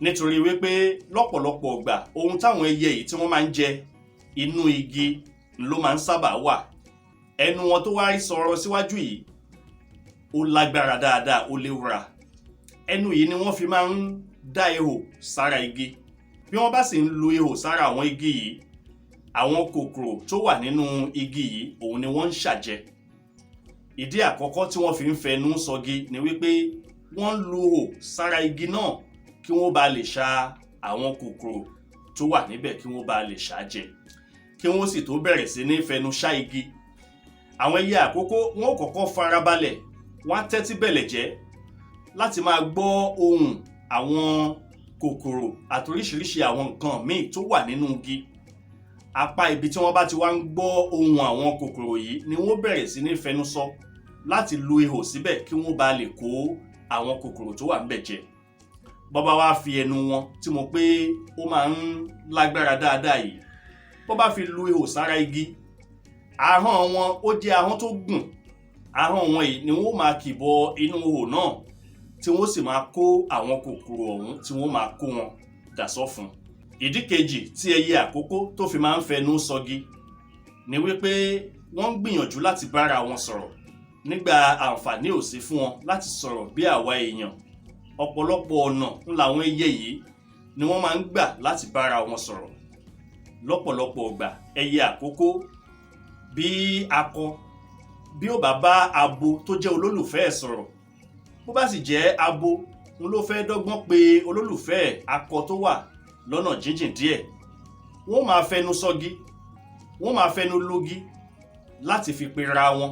nítorí wípé lọ́pọ̀lọpọ̀ ìgbà ohun táwọn ẹyẹ yìí tí wọ́n máa ń jẹ inú igi ló máa ń sábà wà. Ẹnu wọn tó wá sọ̀rọ̀ síwájú yìí ó lágbára dáadáa, ó léwura. Ẹnu yìí ni wọ́n fi máa ń dá ihò sára igi. Bí wọ́n bá sì ń lu ihò sára àwọn igi yìí, àwọn kòkòrò tó wà nínú igi yìí òun ni wọ́n ń ṣàjẹ. Ìdí àkọ́kọ́ tí wọ́n fi ń fẹnu sọgi ni wípé wọ́n ń lu ihò sára igi náà kí wọ́n bá lè ṣa àwọn kòkòrò tó wà níbẹ̀, kí wọ́n bá lè ṣàjẹ, kí wọ́n sì tó bẹ̀rẹ̀ sí ní fẹnu ṣá igi. Àwọn ẹyẹ àkókó wọn ò kọ́kọ́ farabalẹ̀, wọ́n á tẹ́tí bẹ̀lẹ̀ jẹ́ láti máa gbọ́ ohùn àwọn kòkòrò àti oríṣiríṣi àwọn nǹkan míì tó wà nínú igi. apá ibi tí wọ́n bá ti wá ń gbọ́ ohùn àwọn kòkòrò yìí ni wọ́n bẹ̀rẹ̀ sí ní fẹnu sọ láti lu ihò síbẹ̀ kí wọ́n bá lè kó àwọn kòkòrò tó wà ńbẹ̀ jẹ. Bọ́ bá wá fi ẹnu wọn tí mo pé ó máa ń lágbára dáadáa yìí, bọ́ bá fi lu ihò sára igi, ahọ́n wọn ó jẹ́ ahọ́n tó gùn. Ahọ́n wọn yìí ni wọ́n máa kì bọ inú ihò náà tí wọ́n sì máa kó àwọn kòkòrò ọ̀hún tí wọ́n máa kó wọn dà sọ́fun. Ìdí kejì tí ẹyẹ àkókó tó fi máa ń fẹnu sọgi ni wípé wọ́n ń gbìyànjú láti bára wọn sọ̀rọ̀ nígbà àǹfààní ò sí fún wọn láti sọ̀rọ̀ bí àwa èèyàn. Ọ̀pọ̀lọpọ̀ ọ̀nà làwọn ẹyẹ yìí ni wọ́n máa ń gbà láti bára wọn sọ̀rọ̀. Lọ́pọ̀lọpọ̀ ìgbà ẹyẹ àkókó bí akọ bí ó bá bá abo tó jẹ́ olólùfẹ́ ẹ̀ sọ̀rọ̀, bó bá sì jẹ́ abo ń ló fẹ́ dọ́gbọ́n pé olólùfẹ́ akọ tó wà lọ́nà jíjìn díẹ̀, wọ́n máa fẹnu sọgi, wọ́n máa fẹnu lógi láti fi pera wọn.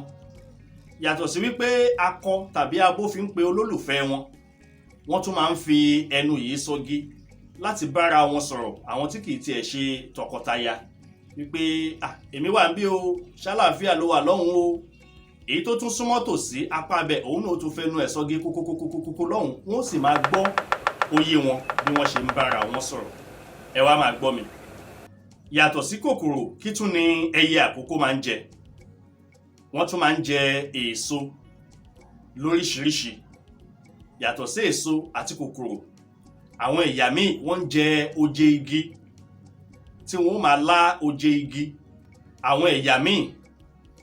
Yàtọ̀ sí wípé akọ tàbí abo fi ń pe olólùfẹ́ wọn, wọ́n tún máa ń fi ẹnu yìí sọgi láti bára wọn sọ̀rọ̀. Àwọn tí kìí tiẹ̀ ṣe tọkọtaya wípé èmi wà níbí o, ṣàlàáfíà ló wà lọ́hùn o. Èyí tó tún súnmọ́ tòsí apá bẹ̀ òun náà tún fẹnu ẹ̀ sọgi kókókókókókó lọ́hùn, wọ́n sì máa gbọ́ oyé wọn bí wọ́n ṣe ń bára wọn sọ̀rọ̀. Ẹ wá máa gbọ́ mi. Yàtọ̀ sí kòkòrò, kí tún ni ẹyẹ àkókó máa ń jẹ? Wọ́n tún máa ń jẹ èso lóríṣiríṣi. Yàtọ̀ sí èso àti kòkòrò, àwọn ẹ̀yà míì wọ́n ń jẹ oje igi tí wọ́n máa lá oje igi. Àwọn ẹ̀yà míì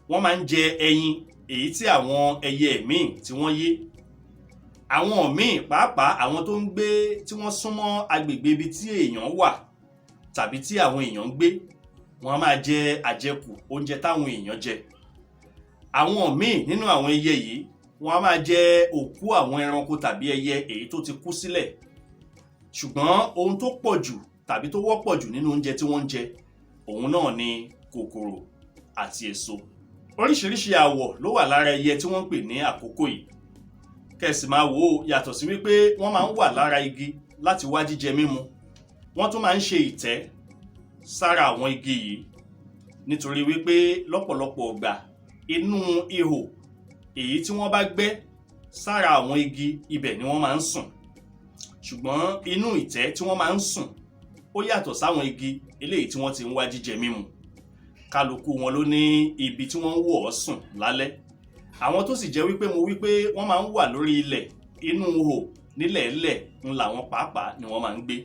wọ́n máa ń jẹ ẹyin èyí tí àwọn ẹyẹ míì tí wọ́n yé. Àwọn míì pàápàá àwọn tó ń gbé tí wọ́n súnmọ́ agbègbè ibi tí èèyàn wà tàbí tí àwọn èèyàn ń gbé, wọ́n á máa jẹ àjẹkù oúnjẹ táwọn èèyàn jẹ. Àwọn míì nínú àwọn ẹyẹ yìí wọ́n á máa jẹ òkú àwọn ẹranko tàbí ẹyẹ èyí tó ti kú sílẹ̀. Ṣùgbọ́n ohun tó pọ̀ jù tàbí tó wọ́pọ̀ jù nínú oúnjẹ tí wọ́n ń jẹ, òun náà ni kòkòrò àti èso. Oríṣiríṣi àwọ̀ ló wà lára ẹyẹ tí wọ́n ń pè ní àkókó yìí. Kẹ̀sì máa wò ó, yàtọ̀ sí wípé wọ́n máa ń wà lára igi láti wá jíjẹ mímu, wọ́n tún máa ń ṣe ìtẹ́ sára àwọn igi yìí nítorí wípé lọ́pọ̀lọpọ̀ ìgbà inú ihò èyí tí wọ́n bá gbẹ́ sára àwọn igi, ibẹ̀ ni wọ́n máa ń sùn. Ṣùgbọ́n inú ìtẹ́ tí wọ́n máa ń sùn ó yàtọ̀ sáwọn igi eléyìí tí wọ́n ti ń wá jíjẹ mímu. Kálukú wọn ló ní ibi tí wọ́n ń wọ̀ ọ́ sùn lálẹ́. Àwọn tó sì jẹ́ wípé mo wípé wọ́n máa ń wà lórí ilẹ̀ inú ihò nílẹ̀ẹ́lẹ̀ ń làwọn pàápàá ni wọ́n máa ń gbé.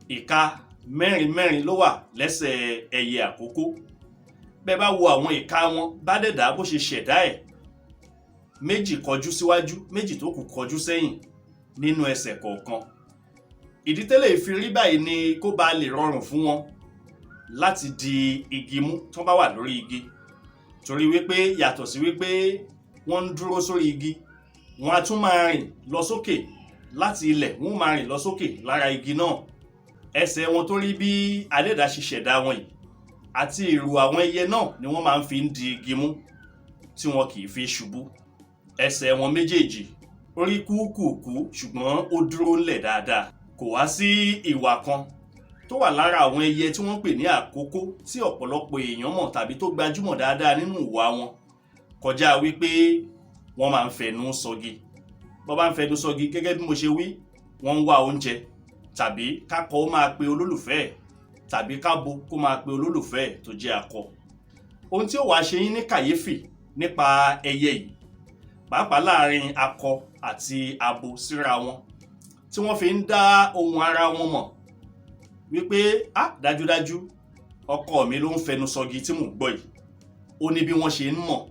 Ìka mẹ́rin ló wà lẹ́sẹ̀ ẹyẹ àkókó. Bẹ́ẹ̀ bá wo àwọn ìka wọn bá dẹ̀dá bó ṣe ṣẹ̀dá ẹ̀, méjì kọjú síwájú, méjì tó kù kọjú sẹ́yìn nínú ẹsẹ̀ kọ̀ọ̀kan. Ìdí tẹ́lẹ̀ fi rí báyìí ni kó bá lè rọrùn fún wọn láti di igi mú tó bá wà lórí igi. Torí wípé yàtọ̀ sí wípé wọ́n ń dúró sórí igi, wọ́n á tún máa rìn lọ sókè láti ilẹ̀, wọ́n máa rìn lọ sókè lára igi náà. Ẹsẹ̀ wọn tó rí bí adẹ́dàá ṣe ṣẹ̀dá wọn yìí àti ìrù àwọn ẹyẹ náà ni wọ́n máa ń fi di igi mú tí wọn kì í fi ṣubú. Ẹsẹ̀ wọn méjèèjì orí kúkúkú ṣùgbọ́n ó dúró ńlẹ̀ dáadáa. Kò wá sí ìwà kan tó wà lára àwọn ẹyẹ tí wọ́n pè ní àkókó tí ọ̀pọ̀lọpọ̀ èèyàn mọ̀ tàbí tó gbajúmọ̀ dáadáa nínú ìwà wọn kọjá wípé wọ́n máa ń fẹnu sọgi. Bọ́ bá ń fẹnu sọgi, gẹ́gẹ́ bí mo ṣe wí, wọ́n ń wá oúnjẹ, tàbí kákọ ó máa pe olólùfẹ́ ẹ̀, tàbí kábo kó máa pe olólùfẹ́ ẹ̀ tó jẹ́ akọ. Ohun tí ó wàá ṣe yín ní kàyéfì nípa ẹyẹ yìí, pàápàá láàrin akọ àti abo síra wọn, tí wọ́n fi ń dá ohun ara wọn mọ̀ wípé dájúdájú ọkọ mi ló ń fẹnu sọgi tí mò ń gbọ́ yìí. Ó ní bí wọ́n ṣe ń mọ̀.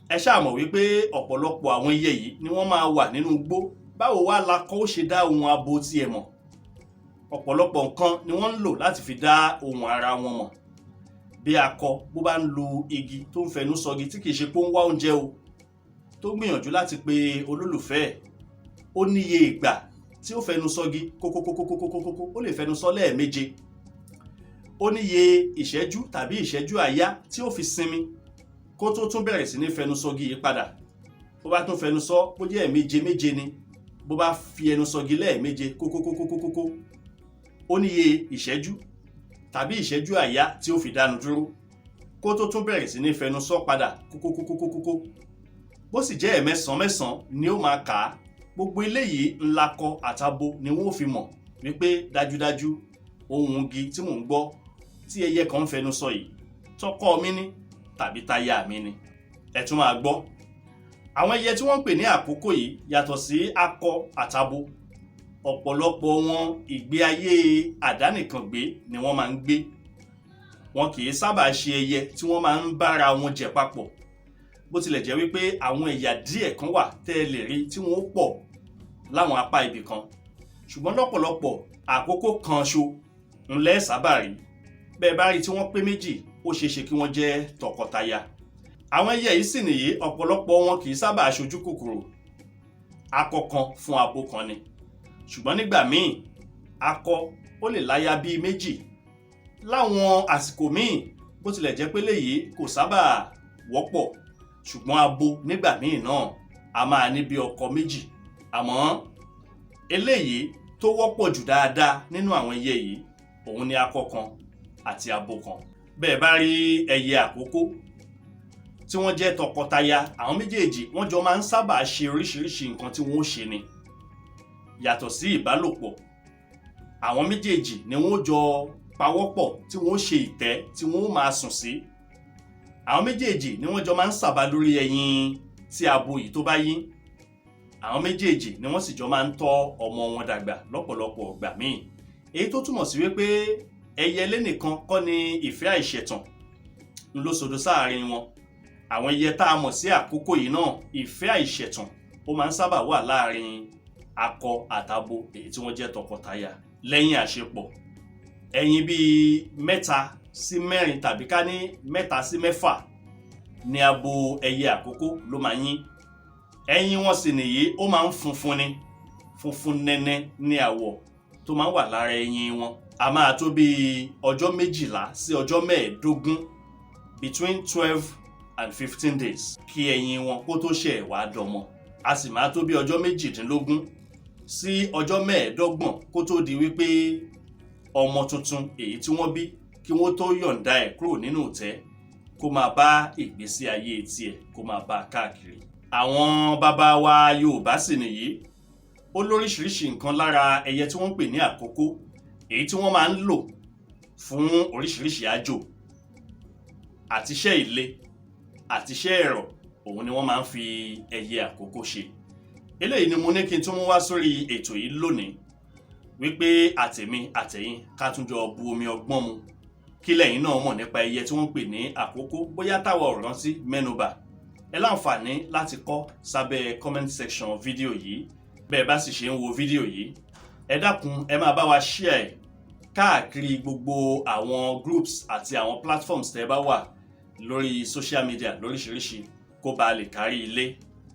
Ẹ ṣáà mọ̀ wípé ọ̀pọ̀lọpọ̀ àwọn ẹyẹ yìí ni wọ́n máa wà nínú igbó. Báwo wá lakọ ó ṣe dá ohun abo tí ẹ mọ̀? Ọ̀pọ̀lọpọ̀ nǹkan ni wọ́n ń lò láti fi dá ohun ara wọn mọ̀. Bí akọ bó bá ń lu igi tó ń fẹnu sọgi tí kìí ṣe pé ó ń wá oúnjẹ o, tó gbìyànjú láti pe olólùfẹ́ ẹ̀, ó níye ìgbà tí ó fẹnu sọgi kókókókókókókó, ó lè fẹnu sọ lẹ́ẹ̀méje. Ó níye ìṣẹ́jú tàbí ìṣẹ́jú àáyá tí ó fi sinmi kó tó tún bẹ̀rẹ̀ sí ní fẹnu sọgi yìí padà. Bó bá tún fẹnu sọ bó jẹ́ ẹ̀méje méje ni, bó bá fi ẹnu sọgi lẹ́ẹ̀méje kókókókókókó, ó níye ìṣẹ́jú tàbí ìṣẹ́jú àáyá tí ó fi dánu dúró kó tó tún bẹ̀rẹ̀ sí ní fẹnu sọ padà kókókókókókó. Bó sì jẹ́ ẹ̀mẹ́sàn-án ni ó máa kà á. Gbogbo eléyìí ńlakọ àtabo ni wọ́n fi mọ̀ wípé dájúdájú ohùn igi tí mò ń gbọ́ tí ẹyẹ kan ń fẹnu sọ yìí tọkọ mi ní tàbí táyà mi ni. Ẹ tún máa gbọ́. Àwọn ẹyẹ tí wọ́n ń pè ní àkókò yìí yàtọ̀ sí akọ àtabo. Ọ̀pọ̀lọpọ̀ wọn ìgbé ayé àdánìkàngbé ni wọ́n máa ń gbé. Wọn kì í sábà ṣe ẹyẹ tí wọ́n máa ń bára wọn jẹ papọ̀. Bó tilẹ̀ jẹ́ wípé àwọn ẹ̀yà díẹ̀ kan wà tẹ́ ẹ lè rí tí wọ́n pọ̀ láwọn apá ibì kan. Ṣùgbọ́n lọ́pọ̀lọpọ̀ àkókò kan ṣo ńlẹ́ sábà rí. Bẹ́ẹ̀ bá rí tí wọ́n pé méjì, ó ṣeéṣe kí wọ́n jẹ́ tọkọtaya. Àwọn ẹyẹ yìí sì nìyí, ọ̀pọ̀lọpọ̀ wọn kì í sábà ṣojú kòkòrò. Akọ kan fún abo kan ni. Ṣùgbọ́n nígbà míì, akọ ó lè láya bíi méjì. Láwọn àsìkò míì, bó tilẹ̀ jẹ́ pé léyìí kò sábà wọ́pọ̀, ṣùgbọ́n abo nígbà míì náà a máa ní bí ọkọ méjì. Àmọ́ eléyìí tó wọ́pọ̀ jù dáadáa nínú àwọn ẹyẹ yìí, òun ni akọ kan àti abo kan. Bẹ́ẹ̀ bá rí ẹyẹ àkókó tí wọ́n jẹ́ tọkọtaya, àwọn méjèèjì wọ́n jọ máa ń sábà ṣe oríṣiríṣi nǹkan tí wọ́n ó ṣe ni. Yàtọ̀ sí ìbálòpọ̀, àwọn méjèèjì ni wọ́n jọ pawọ́pọ̀ tí wọ́n ó ṣe ìtẹ́ tí wọ́n ó máa sùn sí. Àwọn méjèèjì ni wọ́n jọ máa ń sàbà lórí ẹyin tí abo yìí tó bá yín. Àwọn méjèèjì ni wọ́n sì jọ máa ń tọ́ ọmọ wọn dàgbà lọ́pọ̀lọpọ̀ ìgbà míì. Èyí tó túmọ̀ sí wípé ẹyẹlé nìkan kọ́ ni ìfẹ́ àìṣẹ̀tàn ń ló sodo sáàárín wọn. Àwọn ẹyẹ tá a mọ̀ sí àkókò yìí náà, ìfẹ́ àìṣẹ̀tàn ó máa ń sábà wà láàárín akọ àtabo èyí tí wọ́n jẹ́ tọkọtaya. Lẹ́yìn àṣepọ̀, ẹyin bíi 3 sí 4 tàbí ká ní 3 sí 6 ni abo ẹyẹ àkókó ló máa yín. Ẹyin wọn sì nìyí ó máa ń funfun ni, funfun nẹ́nẹ́ ní àwọ̀ tó máa ń wà lára ẹyin wọn. A máa tó bí ọjọ́ 12 sí ọjọ́ 15, between 12 and 15 days kí ẹyin wọn kó tó ṣẹ̀ wá dọmọ. A sì máa tó bí ọjọ́ 18 sí ọjọ́ 25 kó tó di wípé ọmọ tuntun èyí tí wọ́n bí kí wọ́n tó yọ̀ǹda ẹ̀ kúrò nínú ìtẹ́ kó máa bá ìgbésí ayé tiẹ̀ kó máa bá káàkiri. Àwọn bàbá wa Yorùbá sì nìyí, ó lóríṣiríṣi nǹkan lára ẹyẹ tí wọ́n ń pè ní àkókó èyí tí wọ́n máa ń lò fún oríṣiríṣi àjò àtiṣẹ́ ilé àtiṣẹ́ ẹ̀rọ. Òun ni wọ́n máa ń fi ẹyẹ àkókó ṣe. Eléyìí ni mo ní kí n tún mú wá sórí ètò yìí lónìí, wípé àtèmi àtẹ̀yin ká tún jọ bu omi ọgbọ́n mu. Kí lẹ̀yin náà mọ̀ nípa ẹyẹ tí wọ́n ń pè ní àkókó, bóyá táwa ò rántí mẹ́nubà. Ẹ láǹfààní láti kọ sábẹ́ comment section fídíò yìí. Bẹ́ẹ̀ bá sì ṣe ń wo fídíò yìí, ẹ dákun ẹ máa bá wa share ẹ̀ káàkiri gbogbo àwọn groups àti àwọn platforms tẹ́ bá wà lórí social media lóríṣiríṣi kó bá lè kárí ilé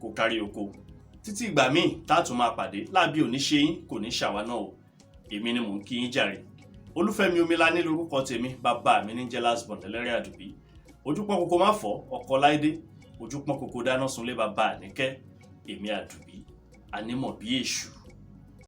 kó kárí oko. Títí ìgbà míì tátún máa pàdé, lábí òní ṣe yín kò ní ṣàwa náà o. Èmi ni mò ń kí yín jàre. Olúfẹ́mi Omilání lórúkọ tèmi, bàbá mi ní jẹ́ last born ẹlẹ́rìí àdùbí. Ojúpọ́n kòkó má fọ́, ọkọ láìdé. Ojúpọ́n kòkó dáná sunlé bàbá Àníkẹ́. Èmi àdùbí, anímọ̀ bí èṣù.